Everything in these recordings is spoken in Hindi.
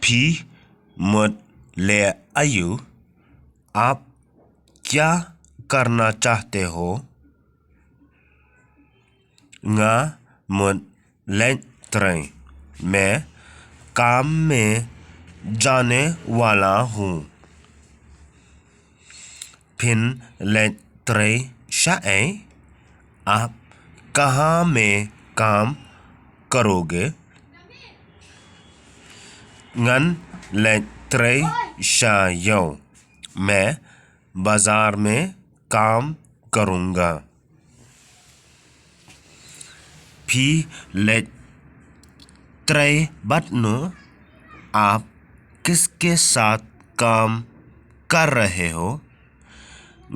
भी मुझ ले आयु आप क्या करना चाहते हो nga मुझ ले त्रै मैं काम में जाने वाला हूँ फिन ले त्रै शाए आप कहाँ में काम करोगे ngân ले त्रै शायो मैं बाजार में काम करूँगा भी ले त्रै बटनु आप किसके साथ काम कर रहे हो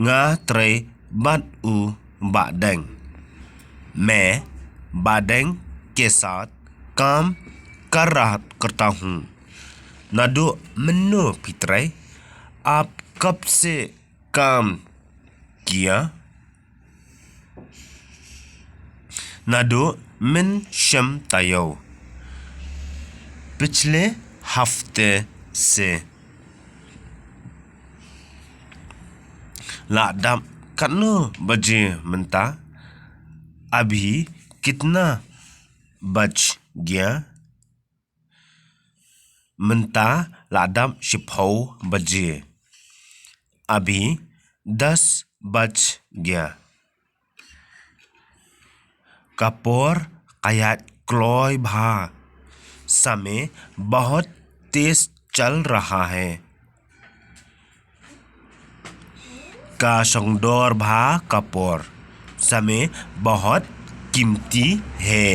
nga त्रै बट उ बाडेंग मैं बाडेंग के साथ काम करता हूँ नदु मनु पित्रै आप कब से काम किया नदु min शम तायो पिछले हफ्ते से लाडम कन्नो बजे मनता अभी कितना बज गया मनता लाडम 10 बजे अभी 10 बज गया कपोर काया क्लोय भा समय बहुत तेज चल रहा है का संगदोर भा कपोर समय बहुत कीमती है